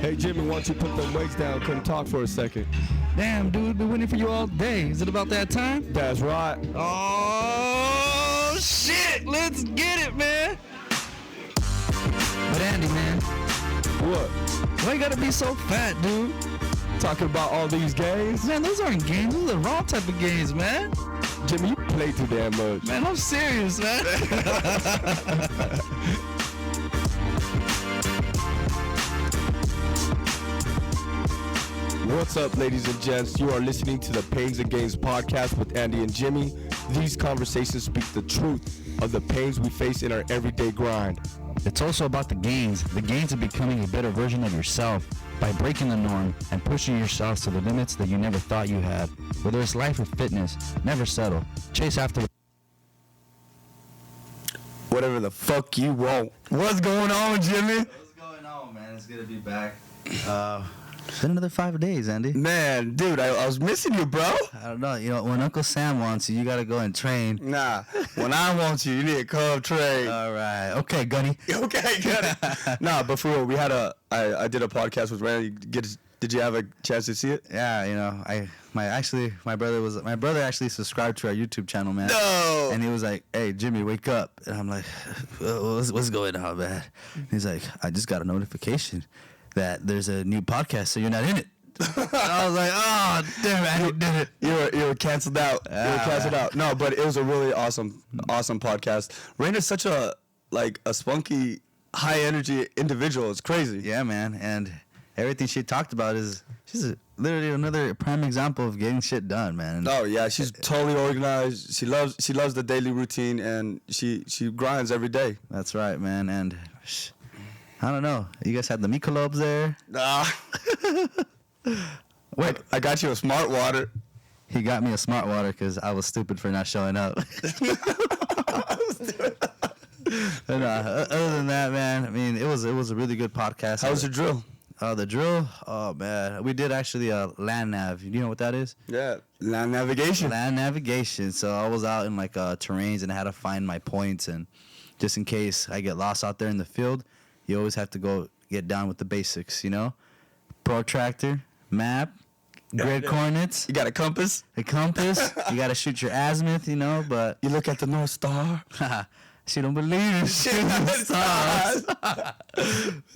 Hey Jimmy, why don't you put them weights down? Couldn't talk for a second. Damn, dude, been waiting for you all day. Is it about that time? That's right. Oh, shit. Let's get it, man. But Andy, man, What? why you gotta be so fat, dude? Talking about all these games? Man, those aren't games. Those are the wrong type of games, man. Jimmy, you play too damn much. Man, I'm serious, man. What's up, ladies and gents? You are listening to the Pains and Gains podcast with Andy and Jimmy. These conversations speak the truth of the pains we face in our everyday grind. It's also about the gains of becoming a better version of yourself by breaking the norm and pushing yourself to the limits that you never thought you had. Whether it's life or fitness, never settle. Chase after Whatever the fuck you want. What's going on, Jimmy? What's going on, man? It's good to be back. It's been another 5 days, Andy. Man, dude, I was missing you, bro. I don't know. You know, when Uncle Sam wants you, you gotta go and train. Nah, when I want you, you need to come train. All right. Okay, Gunny. Okay, good. Nah, but for real, we had I did a podcast with Randy. Did you have a chance to see it? Yeah, you know, my brother actually subscribed to our YouTube channel, man. No. And he was like, "Hey, Jimmy, wake up!" And I'm like, "What's going on, man?" He's like, "I just got a notification that there's a new podcast, so you're not in it." I was like, "Oh, damn it, I did it." You were canceled out. You were canceled out. No, but it was a really awesome podcast. Raina's such a spunky, high energy individual. It's crazy. Yeah, man, and everything she talked about she's literally another prime example of getting shit done, man. Oh yeah, she's totally organized. She loves the daily routine, and she grinds every day. That's right, man. And I don't know. You guys had the Michelobs there? Nah. Wait, I got you a smart water. he got me a smart water because I was stupid for not showing up. But other than that, man, I mean, it was a really good podcast. How was the drill? The drill? Oh, man. We did actually land nav. You know what that is? Yeah, land navigation. Land navigation. So I was out in terrains and I had to find my points, and just in case I get lost out there in the field, you always have to go get down with the basics, you know? Protractor, map, grid coordinates. You got a compass? A compass. You got to shoot your azimuth, you know, but... You look at the North Star. She don't believe in shooting stars.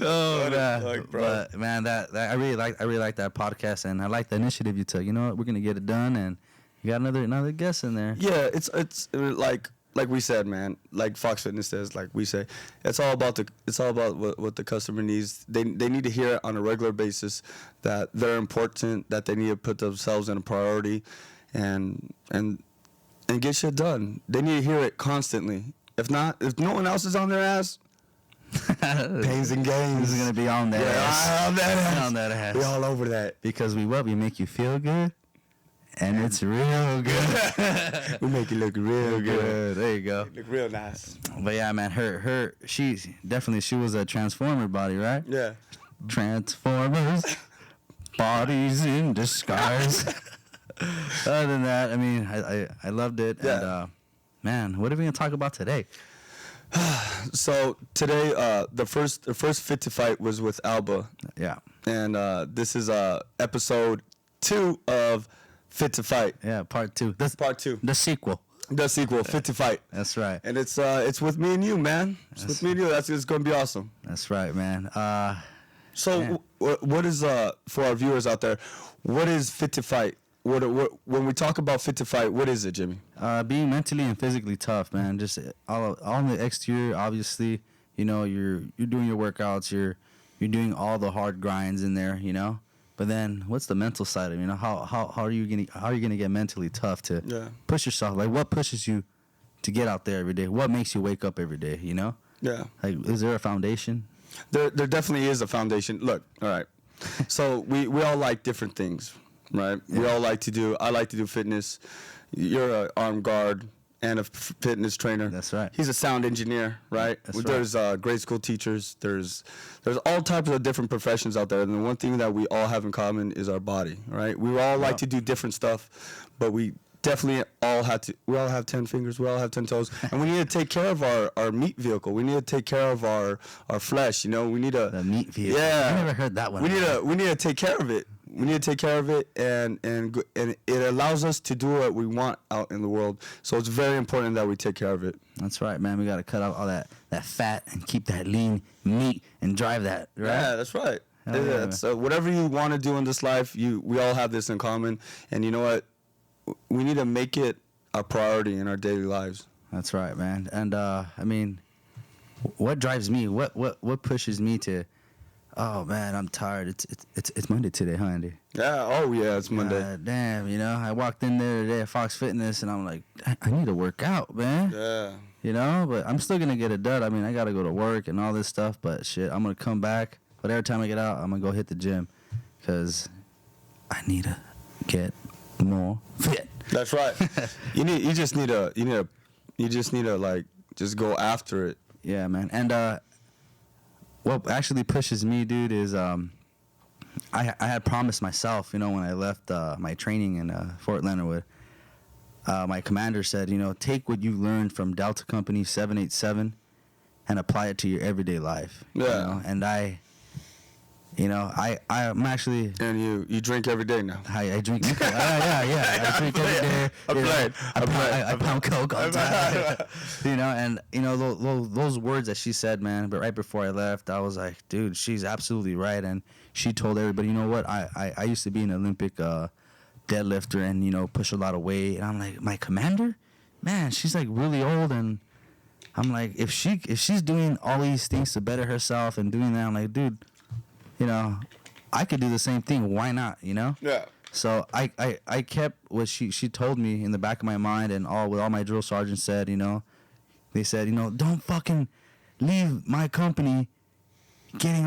Oh, man. Fuck, bro. But, man, I really like that podcast, and I like the initiative you took. You know what? We're going to get it done, and you got another guest in there. Yeah, it's like we said, man. Like Fox Fitness says, like we say, it's all about what the customer needs. They need to hear it on a regular basis that they're important, that they need to put themselves in a priority, and get shit done. They need to hear it constantly. If not, if no one else is on their ass, Pains and Gains This is going to be on that ass. On that ass. On that ass. We all over that. Because we make you feel good, and it's real good. We make you look real good. There you go. Look real nice. But yeah, man, she was a Transformer body, right? Yeah. Transformers, bodies in disguise. Other than that, I mean, I loved it. Yeah. And man, what are we gonna talk about today? So today, the first Fit to Fight was with Alba. Yeah. And this is episode 2 of Fit to Fight. Yeah, part 2. That's Part 2. the sequel. The sequel, Fit to Fight. That's right. And it's with me and you, man. It's with me and you. It's gonna be awesome. That's right, man. So what is for our viewers out there? What is Fit to Fight? What when we talk about Fit to Fight, what is it, Jimmy? Being mentally and physically tough, man. Just all on the exterior, obviously, you know, you're doing your workouts, you're doing all the hard grinds in there, you know. But then, what's the mental side of it? You know, how are you gonna get mentally tough to push yourself? Like, what pushes you to get out there every day? What makes you wake up every day? You know? Yeah. Like, is there a foundation? There definitely is a foundation. Look, all right. So we all like different things. Right, yeah. I like to do fitness. You're an armed guard and a fitness trainer. That's right. He's a sound engineer, right? There's grade school teachers. There's all types of different professions out there, and the one thing that we all have in common is our body, right? We all like to do different stuff, but we definitely we all have 10 fingers, we all have 10 toes, and we need to take care of our meat vehicle. We need to take care of our flesh, you know. We need to The meat vehicle. Yeah. I never heard that one. We need to take care of it. We need to take care of it, and it allows us to do what we want out in the world. So it's very important that we take care of it. That's right, man. We got to cut out all that fat and keep that lean meat and drive that, right? Yeah, that's right. So whatever you want to do in this life, we all have this in common, and you know what? We need to make it a priority in our daily lives. That's right, man. And I mean, what drives me? What pushes me to? Oh man, I'm tired. It's Monday today, huh, Andy? Yeah. Oh yeah, it's Monday. Damn, you know, I walked in there today at Fox Fitness, and I'm like, I need to work out, man. Yeah. You know, but I'm still gonna get it done. I mean, I gotta go to work and all this stuff, but shit, I'm gonna come back. But every time I get out, I'm gonna go hit the gym, cause I need to get more fit. That's right. you just need to like just go after it. Yeah, man. And what actually pushes me, dude, is I had promised myself, you know, when I left my training in Fort Leonard Wood, my commander said, you know, take what you learned from Delta Company 787 and apply it to your everyday life. Yeah. You know? And I'm actually. And you drink every day now. I drink. Yeah. I drink every day. I pound coke all the time. You know, and you know those words that she said, man. But right before I left, I was like, dude, she's absolutely right. And she told everybody, you know what? I used to be an Olympic deadlifter and you know push a lot of weight. And I'm like, my commander, man, she's like really old. And I'm like, if she's doing all these things to better herself and doing that, I'm like, dude. You know, I could do the same thing. Why not? You know. Yeah. So I kept what she told me in the back of my mind, and what all my drill sergeants said. You know, they said, you know, don't fucking leave my company, losing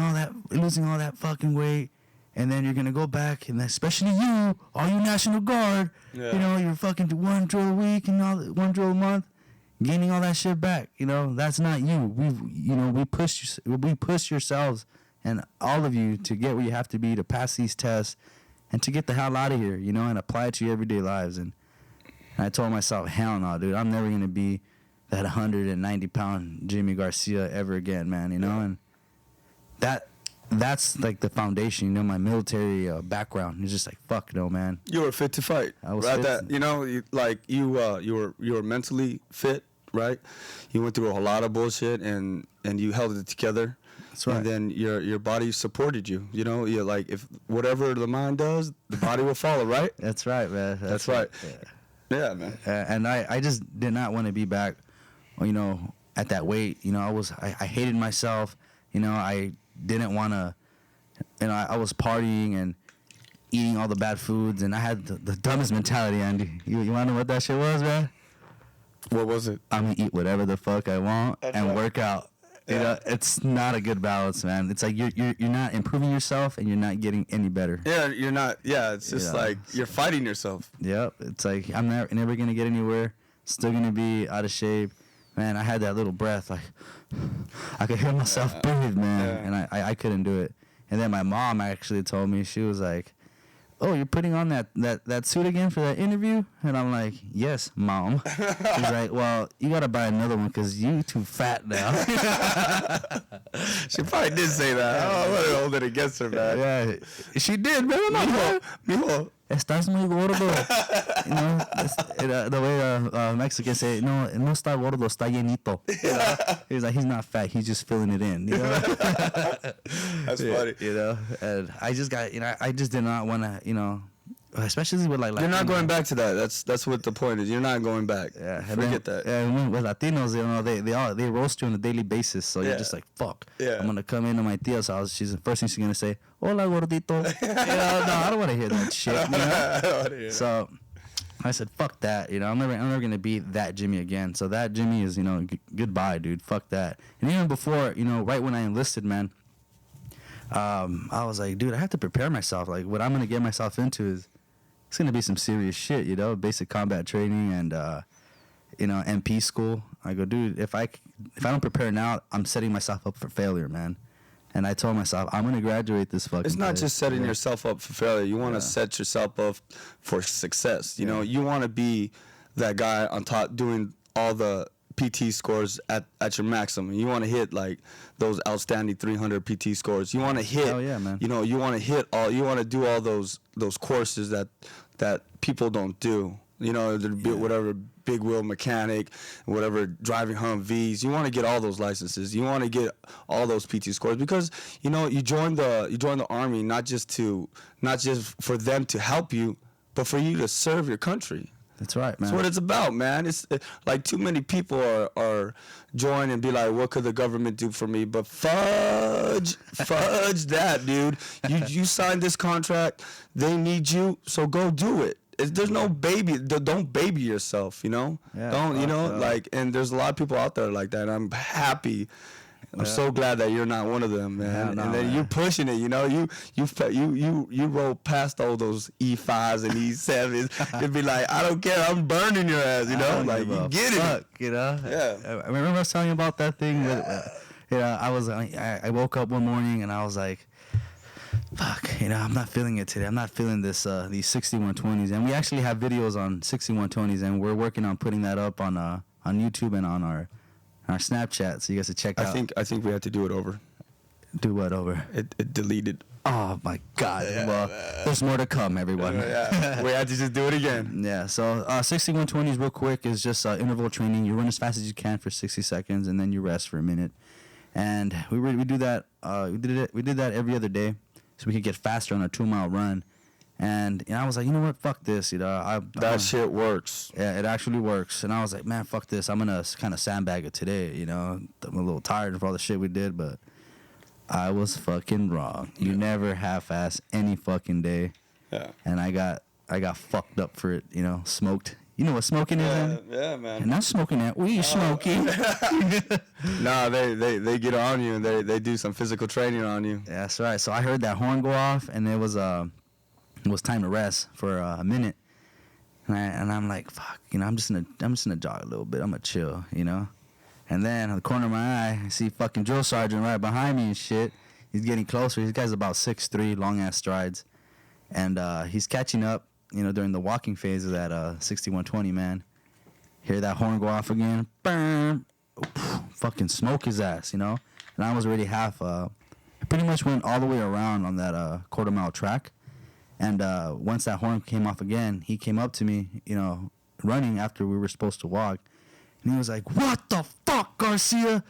all that fucking weight, and then you're gonna go back, and especially you, all you National Guard. Yeah. You know, you're fucking do one drill a week and one drill a month, gaining all that shit back. You know, that's not you. We push yourselves. And all of you to get where you have to be to pass these tests and to get the hell out of here, you know, and apply it to your everyday lives. And I told myself, hell no, dude, I'm never going to be that 190-pound Jimmy Garcia ever again, man, you know. And that's like the foundation, you know, my military background. It's just like, fuck no, man. You were fit to fight. I was right. fit. You know, you were mentally fit, right? You went through a lot of bullshit and you held it together. That's right. And then your body supported you. You know, you're like, if whatever the mind does, the body will follow, right? That's right, man. That's right. Yeah, man. And I just did not want to be back, you know, at that weight. You know, I hated myself. You know, I didn't want to, you know, I was partying and eating all the bad foods, and I had the dumbest mentality, Andy. You want to know what that shit was, man? What was it? I'm going to eat whatever the fuck I want That's and right. work out. You know, it's not a good balance, man. It's like you're not improving yourself and you're not getting any better. Yeah, you're not. Yeah, it's just Yeah. like you're fighting yourself. Yep. It's like I'm never gonna get anywhere. Still gonna be out of shape. Man, I had that little breath, like I could hear myself breathe, man, Yeah. and I couldn't do it. And then my mom actually told me, she was like, "Oh, you're putting on that suit again for that interview?" And I'm like, "Yes, Mom." She's like, "Well, you gotta buy another one because you too fat now." She probably did say that. I don't want to hold it against her, man. Yeah, she did, man. I'm not Mijo. Estás muy gordo. You know, the way Mexicans say, no está gordo, está llenito. You know? He's like, he's not fat, he's just filling it in. You know? That's funny. You know, and I just got, you know, I just did not want to, you know, especially with like. You're not going back to that. That's what the point is. You're not going back. Yeah, Forget that. And with Latinos, you know, they roast you on a daily basis. So you're just like, fuck. Yeah. I'm gonna come into my tia's house. She's the first thing she's gonna say, "Hola, gordito." You know, no, I don't want to hear that shit. You know? I don't wanna hear that. So I said, fuck that. You know, I'm never gonna be that Jimmy again. So that Jimmy is, you know, goodbye, dude. Fuck that. And even before, you know, right when I enlisted, man, I was like, dude, I have to prepare myself. Like, what I'm gonna get myself into is. It's going to be some serious shit, you know, basic combat training and, you know, MP school. I go, dude, if I don't prepare now, I'm setting myself up for failure, man. And I told myself, I'm gonna graduate this fucking. It's not place. just setting Yeah. yourself up for failure. You want to set yourself up for success. You know, you want to be that guy on top doing all the PT scores at your maximum. You want to hit like those outstanding 300 PT scores. You want to hit. Hell yeah, man. You know, you want to hit all. You want to do all those courses that people don't do. You know, whatever big wheel mechanic, whatever driving Humvees. You want to get all those licenses. You want to get all those PT scores because you know you join the army not just for them to help you, but for you to serve your country. That's right, man. That's what it's about, man. It's like too many people are join and be like, what could the government do for me? But fudge that, dude. You signed this contract. They need you, so go do it. There's no baby. Don't baby yourself, you know. Yeah, Don't, you know, like. And there's a lot of people out there like that. And I'm happy. I'm so glad that you're not one of them, man. Yeah, no, and then man. you're pushing it, you know. You roll past all those E5s and E7s. It'd be like, I don't care. I'm burning your ass, you know. Like you get fuck, it. you know. Yeah. I remember I was telling you about that thing. I woke up one morning and I was like, fuck, you know, I'm not feeling it today. I'm not feeling these 6120s. And we actually have videos on 6120s, and we're working on putting that up on YouTube and on our Snapchat, so you guys can check out. I think we had to do it over. Do what over? It deleted. Oh my God! Well, there's more to come, everyone. Yeah, we had to just do it again. Yeah. So 6120s, real quick, is just interval training. You run as fast as you can for 60 seconds, and then you rest for a minute. And we do that. We did that every other day, so we could get faster on a 2-mile run. And I was like, you know what? Fuck this. You know, That shit works. Yeah, it actually works. And I was like, man, fuck this. I'm gonna kind of sandbag it today. You know, I'm a little tired of all the shit we did, but I was fucking wrong. You never half-ass any fucking day. Yeah. And I got fucked up for it. You know, smoked. You know what smoking is? Andy? Yeah, man. And I'm smoking that. We smoking. Nah, they get on you and they do some physical training on you. Yeah, that's right. So I heard that horn go off, and it was time to rest for a minute. And I'm like, fuck, you know, I'm just gonna jog a little bit. I'm gonna chill, you know. And then on the corner of my eye, I see fucking drill sergeant right behind me and shit. He's getting closer. This guy's about 6'3", long ass strides, and he's catching up. You know, during the walking phase of that 6120, man. Hear that horn go off again. Bam! Fucking smoke his ass, you know. And I was already half. I pretty much went all the way around on that quarter-mile track. And once that horn came off again, he came up to me, you know, running after we were supposed to walk. And he was like, what the fuck, Garcia?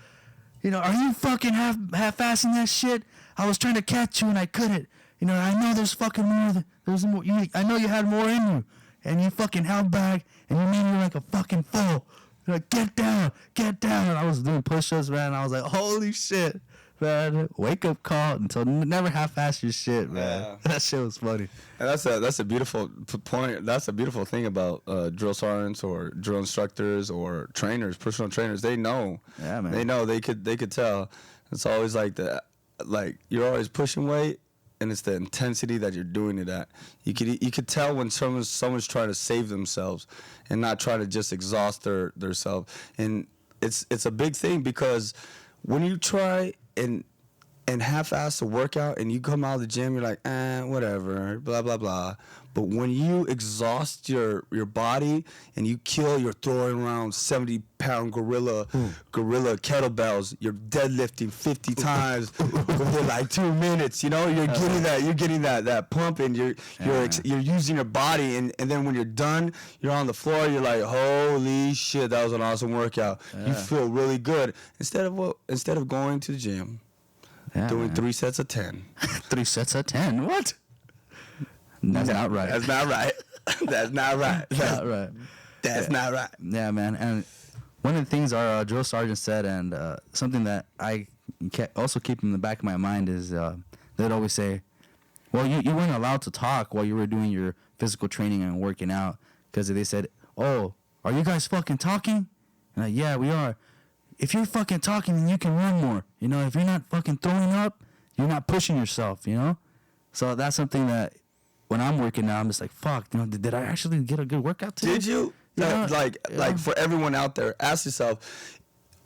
You know, are you fucking half-assing that shit? I was trying to catch you and I couldn't. You know, I know there's fucking more. I know you had more in you. And you fucking held back and you made me like a fucking fool. You're like, get down. And I was doing push-ups, man. I was like, holy shit, man. Wake up call until never half-ass your shit, man. Yeah. That shit was funny. And that's a beautiful point. That's a beautiful thing about drill sergeants or drill instructors or trainers, personal trainers. They know. Yeah, man. They know. They could tell. It's always like you're always pushing weight, and it's the intensity that you're doing it at. You could tell when someone's trying to save themselves and not try to just exhaust their self. And it's a big thing because when you try and half-ass a workout and you come out of the gym, you're like, whatever, blah, blah, blah. But when you exhaust your body and you're throwing around 70-pound gorilla kettlebells, you're deadlifting 50 times within like 2 minutes, you know, you're getting that pump and you're using your body and then when you're done, you're on the floor, you're like, holy shit, that was an awesome workout. Yeah. You feel really good. Instead of going to the gym, doing 3 sets of 10. 3 sets of 10? What? That's not right. That's not right. That's not right. Not right. That's not right. Yeah, man. And one of the things our drill sergeant said, and something that I also keep in the back of my mind is they'd always say, well, you weren't allowed to talk while you were doing your physical training and working out because they said, oh, are you guys fucking talking? And like, yeah, we are. If you're fucking talking, then you can run more. You know, if you're not fucking throwing up, you're not pushing yourself, you know? So that's something that when I'm working out, I'm just like, fuck, you know, did I actually get a good workout today? Did you? Like for everyone out there, ask yourself,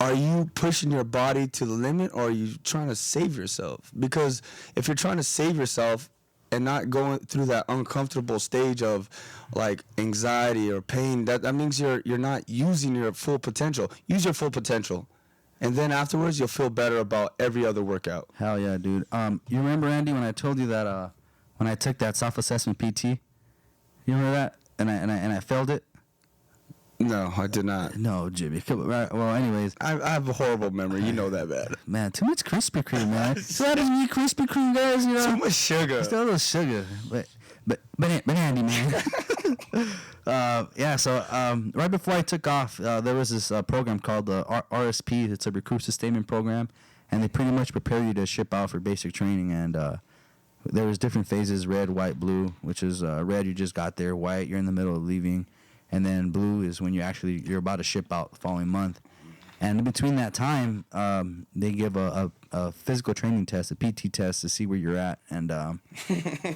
are you pushing your body to the limit, or are you trying to save yourself? Because if you're trying to save yourself and not going through that uncomfortable stage of like anxiety or pain, that means you're not using your full potential. Use your full potential, and then afterwards you'll feel better about every other workout. Hell yeah, dude. You remember, Andy, when I told you that when I took that self-assessment PT? You remember that? And I failed it. No, I did not. No, Jimmy. Come on. Right. Well, anyways, I have a horrible memory. You know that, bad. Man, too much Krispy Kreme, man. So how does you eat Krispy Kreme, guys? You know, too much sugar. Just a little sugar, but Andy, man. Yeah. So right before I took off, there was this program called the RSP. It's a recruit sustainment program, and they pretty much prepare you to ship out for basic training. And there was different phases: red, white, blue. Which is red, you just got there. White, you're in the middle of leaving. And then blue is when you're about to ship out the following month. And in between that time, they give a physical training test, a PT test, to see where you're at. And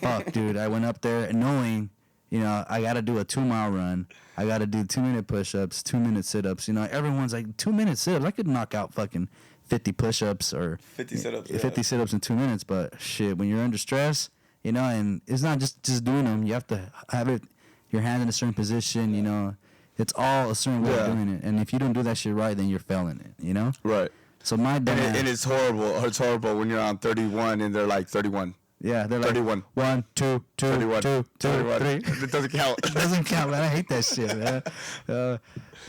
fuck, dude, I went up there knowing, you know, I got to do a 2-mile run. I got to do 2-minute push-ups, 2-minute sit-ups. You know, everyone's like, 2-minute sit-ups. I could knock out fucking 50 push-ups or 50 sit-ups. 50 sit-ups in 2 minutes. But shit, when you're under stress, you know, and it's not just doing them. You have to have it. Your hand in a certain position, you know, it's all a certain way of doing it. And if you don't do that shit right, then you're failing it, you know? Right. So my dad... And it's horrible. It's horrible when you're on 31 and they're like 31. Yeah, they're 31. Like 1, 2, 2, 31. 2, 2, 31. 3. It doesn't count. It doesn't count, man. I hate that shit,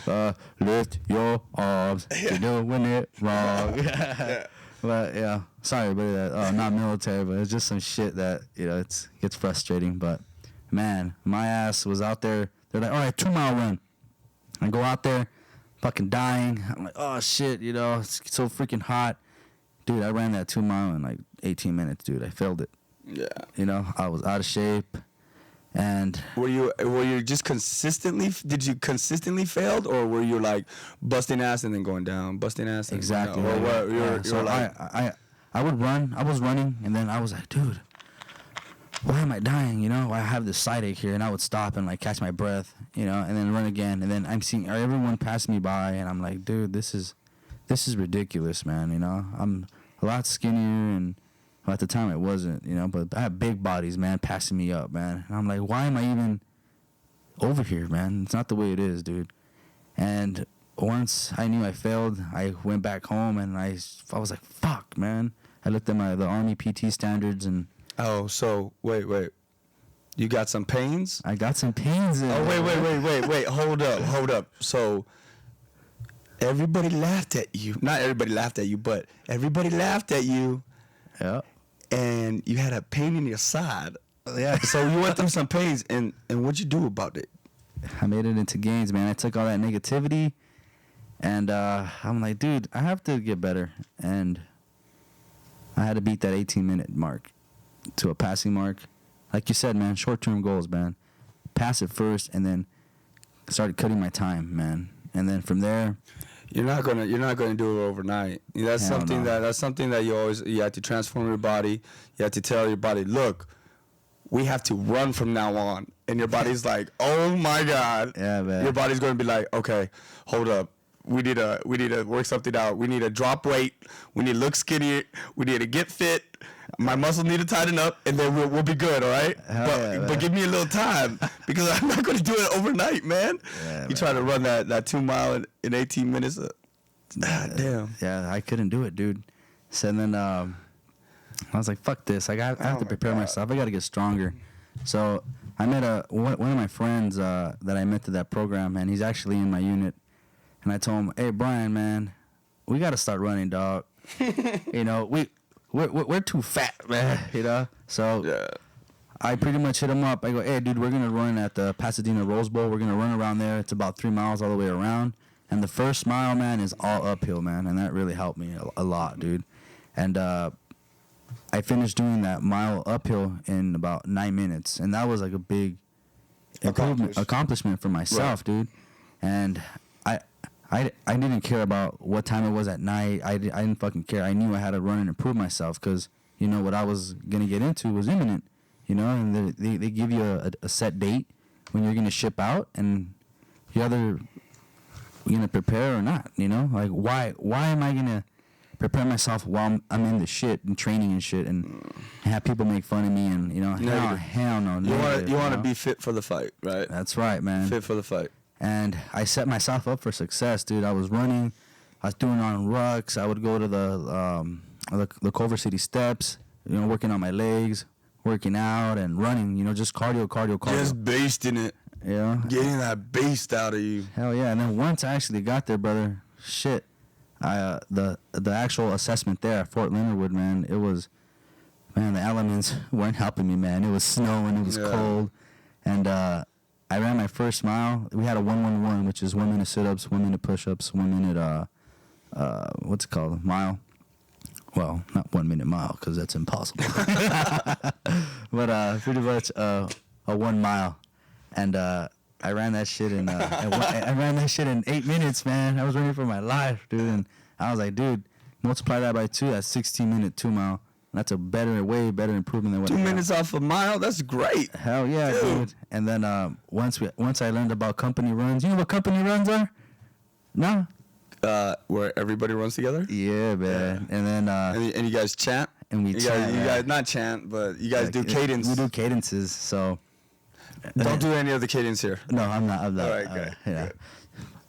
man. Lift your arms. You're doing it wrong. Yeah. But, yeah. Sorry about that. Not military, but it's just some shit that, you know, it gets frustrating, but... Man, my ass was out there. They're like, all right, 2-mile run. I go out there, fucking dying. I'm like, oh, shit, you know, it's so freaking hot. Dude, I ran that 2-mile in like 18 minutes, dude. I failed it. Yeah. You know, I was out of shape. And were you just did you consistently failed, or were you like busting ass and then going down, busting ass and exactly. Going down? Or what? You're So like, I would run. I was running, and then I was like, dude, why am I dying? You know, I have this side ache here, and I would stop and like catch my breath, you know, and then run again, and then I'm seeing everyone pass me by, and I'm like, dude, this is ridiculous, man. You know, I'm a lot skinnier, and well, at the time it wasn't, you know, but I have big bodies, man, passing me up, man, and I'm like, why am I even over here, man? It's not the way it is, dude. And once I knew I failed, I went back home, and I was like, fuck, man. I looked at the Army PT standards and. Oh, so wait. You got some pains? I got some pains in wait. Hold up. So everybody laughed at you. Not everybody laughed at you, but everybody laughed at you. Yeah. And you had a pain in your side. Yeah. So you went through some pains, and what'd you do about it? I made it into gains, man. I took all that negativity, and I'm like, dude, I have to get better. And I had to beat that 18-minute mark to a passing mark. Like you said, man, short-term goals, man. Pass it first, and then started cutting my time, man. And then from there, you're not gonna do it overnight. That's something that you have to transform your body. You have to tell your body, look, we have to run from now on. And your body's like, oh my God. Yeah, man. Your body's gonna be like, okay, hold up. We need to work something out. We need to drop weight. We need to look skinny. We need to get fit. My muscles need to tighten up, and then we'll be good, all right? But give me a little time, because I'm not going to do it overnight, man. Yeah, you try to run that 2-mile in 18 minutes. Damn. Yeah, I couldn't do it, dude. So then I was like, fuck this. I have to prepare myself. I got to get stronger. So I met one of my friends that I met to that program, and he's actually in my unit. And I told him, hey, Brian, man, we got to start running, dog. You know, we're too fat, man, you know? So yeah. I pretty much hit him up. I go, hey, dude, we're going to run at the Pasadena Rose Bowl. We're going to run around there. It's about 3 miles all the way around. And the first mile, man, is all uphill, man. And that really helped me a lot, dude. And I finished doing that mile uphill in about 9 minutes. And that was like a big accomplishment for myself, right, dude. And I didn't care about what time it was at night. I didn't fucking care. I knew I had to run and improve myself, because, you know, what I was going to get into was imminent, you know, and they give you a set date when you're going to ship out, and you either gonna prepare or not? You know, like why am I gonna prepare myself while I'm in the shit and training and shit and have people make fun of me and hell no. You want to be fit for the fight, right? That's right, man. Fit for the fight. And I set myself up for success, dude. I was running, I was doing on rucks. I would go to the Culver City steps, working on my legs, working out and running. Just cardio. Just basting it. Yeah. Getting that baste out of you. Hell yeah! And then once I actually got there, brother, shit. The actual assessment there at Fort Leonard Wood, man, it was, man, the elements weren't helping me, man. It was snowing, it was cold, and I ran my first mile. We had a 1-1-1, which is 1 minute sit-ups, 1 minute push-ups, 1 minute what's it called, mile. Well, not 1 minute mile because that's impossible. But pretty much a 1 mile, and I ran that shit in I ran that shit in 8 minutes, man. I was running for my life, dude. And I was like, dude, multiply that by 2. That's 16-minute 2 mile. That's a way better improvement than what 2 minutes off a mile. That's great. Hell yeah, dude. And then once I learned about company runs, you know what company runs are? No. Where everybody runs together. Yeah, man. Yeah. And then and you guys chant. And we chant. You guys not chant, but you guys do cadence. We do cadences. So. Don't do any of the cadence here. No, I'm not. All right, good. Yeah. Good.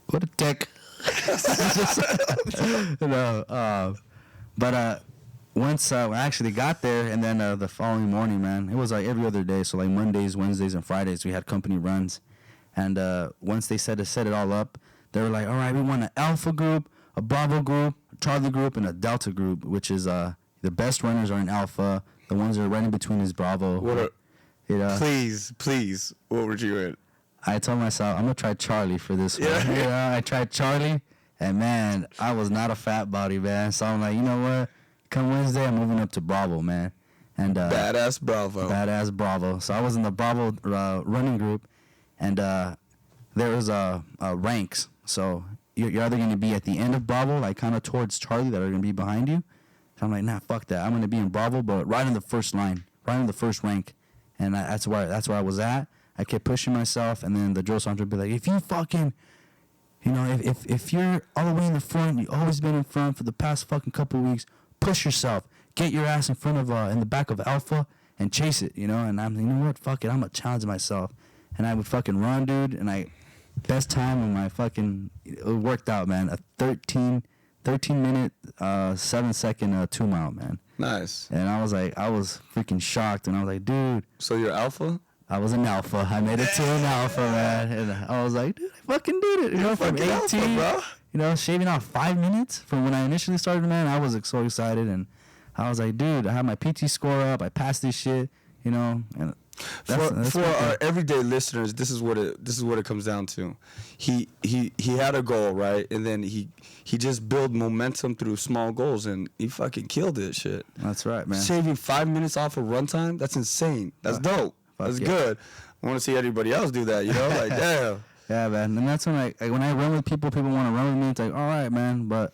What a dick. No, but once I actually got there, and then the following morning, man, it was like every other day. So like Mondays, Wednesdays, and Fridays, we had company runs. And once they said to set it all up, they were like, all right, we want an Alpha group, a Bravo group, a Charlie group, and a Delta group, which is the best runners are in Alpha. The ones that are right in between is Bravo. Please, what were you in? I told myself, I'm going to try Charlie for this one. Yeah. I tried Charlie, and man, I was not a fat body, man. So I'm like, you know what? Come Wednesday, I'm moving up to Bravo, man. And Badass Bravo. So I was in the Bravo running group, and there was ranks. So you're either going to be at the end of Bravo, like kind of towards Charlie that are going to be behind you. So I'm like, nah, fuck that. I'm going to be in Bravo, but right in the first line, right in the first rank. And that's where I was at. I kept pushing myself, and then the drill sergeant would be like, if you fucking, if you're all the way in the front, you've always been in front for the past fucking couple weeks, push yourself. Get your ass in front of, in the back of Alpha and chase it, And I'm like, you know what, fuck it, I'm going to challenge myself. And I would fucking run, dude, and best time in my fucking, it worked out, man. A 13 minute, 7 second 2 mile, man. Nice. And I was freaking shocked, and I was like, dude. So you're Alpha? I was an Alpha. I made it to an Alpha, man. And I was like, dude, I fucking did it. From 18, Alpha, bro. Shaving off 5 minutes from when I initially started, man. I was so excited, and I was like, dude, I have my PT score up. I passed this shit, And for our everyday listeners, this is what it comes down to. He had a goal, right? And then he just built momentum through small goals, and he fucking killed it, shit. That's right, man. Saving 5 minutes off of runtime, that's insane. That's dope. That's good. I want to see everybody else do that, Like, damn. Yeah, man. And that's when when I run with people want to run with me. It's like, all right, man, but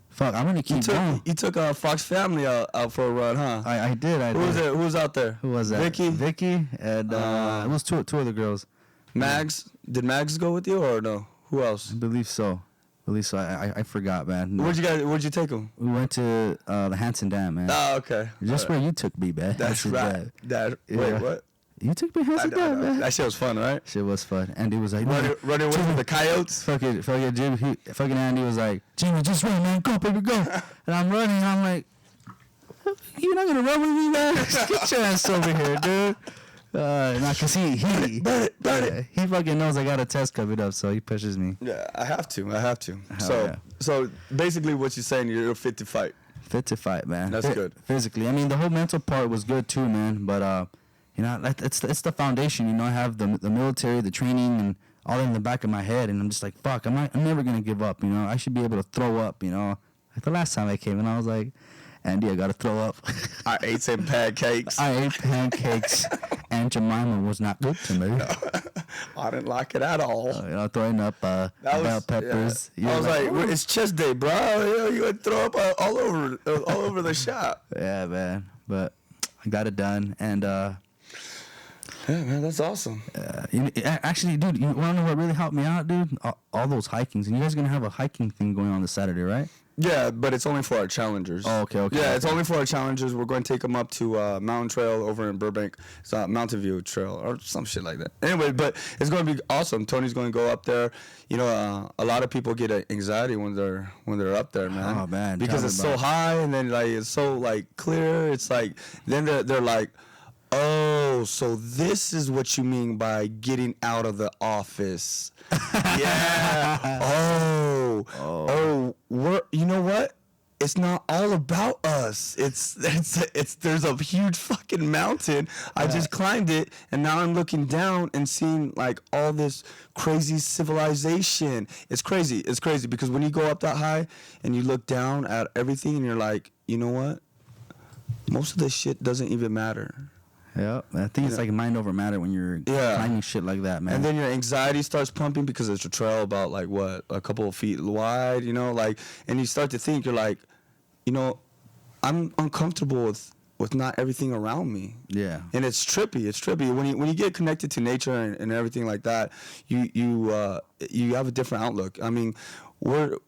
fuck, I'm going to keep going. You took Fox family out for a run, huh? I did. Who was out there? Who was that? Vicky, and it was two other girls. Mags? Did Mags go with you or no? Who else? I believe so. I forgot, man. Where'd you take them? We went to the Hanson Dam, man. Oh, okay. Just where you took me, man. That's right. Wait, what? You took me Hanson Dam, man. That shit was fun, right? Shit was fun. Andy was like, running with the coyotes. Fucking Jimmy. Fucking Andy was like, Jimmy, just run, man. Go, baby, go. And I'm running. And I'm like, you're not gonna run with me, man. Get your ass over here, dude. Cause he fucking knows I got a test coming up, so he pushes me. Yeah, I have to. So basically, what you're saying, you're fit to fight. Fit to fight, man. That's good. Physically, I mean, the whole mental part was good too, man. But it's the foundation. I have the military, the training, and all in the back of my head, and I'm just like, fuck, I'm never gonna give up. I should be able to throw up. Like the last time I came, and I was like, Andy, I gotta throw up. I ate some pancakes. And Jemima was not good to me. No, I didn't like it at all. Throwing up bell peppers. Yeah. I was like, it's chest day, bro. You would throw up all over the shop. Yeah, man. But I got it done, and Yeah, man, that's awesome. Actually, dude, you want to know what really helped me out, dude? All those hikings. And you guys are going to have a hiking thing going on this Saturday, right? Yeah, but it's only for our challengers. Oh, okay. Yeah, okay. it's only for our challengers. We're going to take them up to Mountain Trail over in Burbank. It's Mountain View Trail or some shit like that. Anyway, but it's going to be awesome. Tony's going to go up there. You know, a lot of people get anxiety when they're up there, man. Oh, man. Because it's so high and then like it's so like clear. It's like then they're like, oh, so this is what you mean by getting out of the office. Yeah. Oh, you know what? It's not all about us. It's there's a huge fucking mountain. I just climbed it and now I'm looking down and seeing like all this crazy civilization. It's crazy. It's crazy because when you go up that high and you look down at everything and you're like, you know what? Most of this shit doesn't even matter. Yeah, I think it's like mind over matter when you're climbing shit like that, man. And then your anxiety starts pumping because it's a trail about like what, a couple of feet wide, you know, like, and you start to think, you're like, you know, I'm uncomfortable with not everything around me. Yeah. And it's trippy. It's trippy when you get connected to nature and everything like that. You have a different outlook. I mean, we're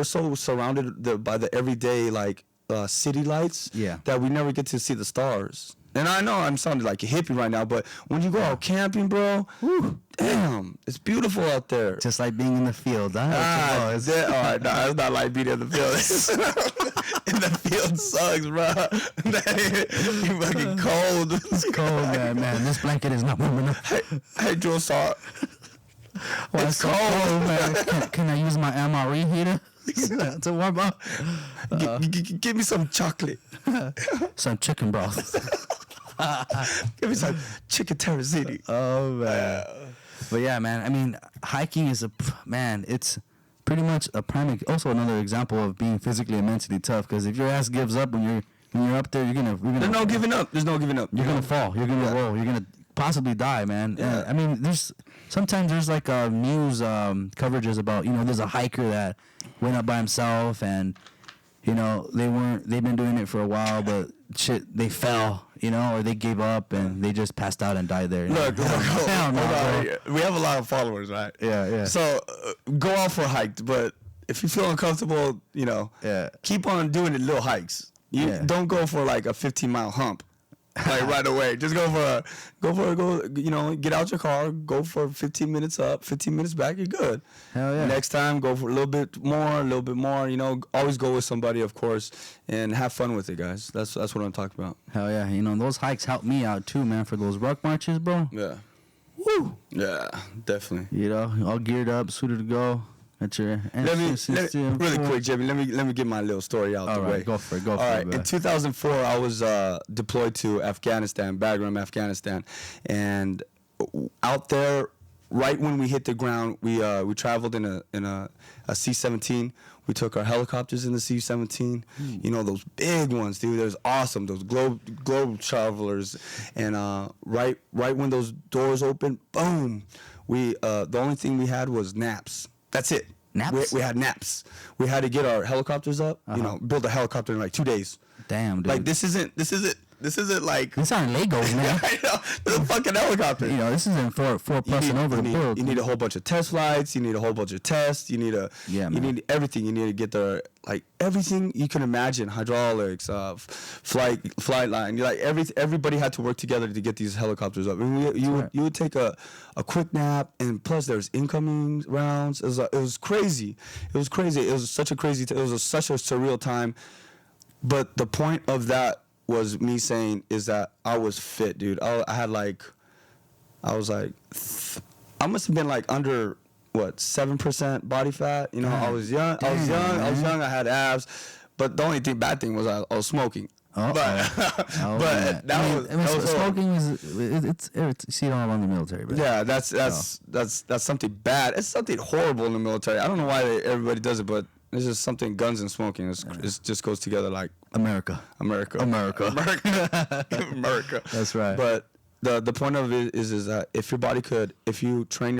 so surrounded by the everyday like city lights that we never get to see the stars. And I know I'm sounding like a hippie right now, but when you go out camping, bro, damn, it's beautiful out there. Just like being in the field. All right, nah, it's not like being in the field. In the field sucks, bro. You fucking cold. It's cold, man. This blanket is not warm enough. Hey, Joe Saw. Well, it's cold, man. Can I use my MRE heater to warm up? Give me some chocolate. Some chicken broth. Give me some chicken terrazini. Oh, man. But yeah, man, I mean, hiking is it's pretty much a also another example of being physically and mentally tough, because if your ass gives up when you're up there, you're gonna There's no giving up. There's no giving up. You're gonna fall. You're gonna roll. You're gonna possibly die, man. Yeah. I mean, sometimes there's like news coverages about, you know, there's a hiker that went up by himself and, you know, they've been doing it for a while, but shit, they fell, you know, or they gave up and they just passed out and died there. Look, we have a lot of followers, right? Yeah. So go out for a hike, but if you feel uncomfortable, you know, keep on doing the little hikes. You don't go for like a 15-mile hump. Like right away, just go, you know, get out your car, go for 15 minutes up, 15 minutes back, you're good. Hell yeah. Next time, go for a little bit more, you know, always go with somebody, of course, and have fun with it, guys. That's what I'm talking about. Hell yeah. You know, those hikes help me out too, man, for those ruck marches, bro. Yeah. Woo. Yeah, definitely. You know, all geared up, suited to go. Let me really quick, Jimmy. Let me get my little story out the way. Go for it. All right. In 2004, I was deployed to Afghanistan, Bagram, Afghanistan, and out there, right when we hit the ground, we traveled in a C-17. We took our helicopters in the C-17. You know, those big ones, dude. Those awesome. Those globe travelers, and right when those doors opened, boom. The only thing we had was naps. That's it. Naps? We had naps. We had to get our helicopters up. You know, build a helicopter in like 2 days. Damn, dude. Like this isn't like. These aren't Legos, man. I know. It's a fucking helicopter. You know, this isn't four plus and over to build. You need a whole bunch of test flights. You need a whole bunch of tests. You need you need everything. You need to get the like everything you can imagine. Hydraulics, flight line. Like everybody had to work together to get these helicopters up. I mean, you would take a quick nap, and plus there's incoming rounds. It was crazy. It was crazy. It was such a crazy. It was such a surreal time. But the point of that was me saying is that I was fit, dude. I must have been like under 7% body fat. You know, I was young. I had abs, but the only bad thing was I was smoking. But smoking is you see it all around the military. But yeah, that's something bad. It's something horrible in the military. I don't know why everybody does it, but it's just something. Guns and smoking. It just goes together like America. That's right. But the point of it is that if you train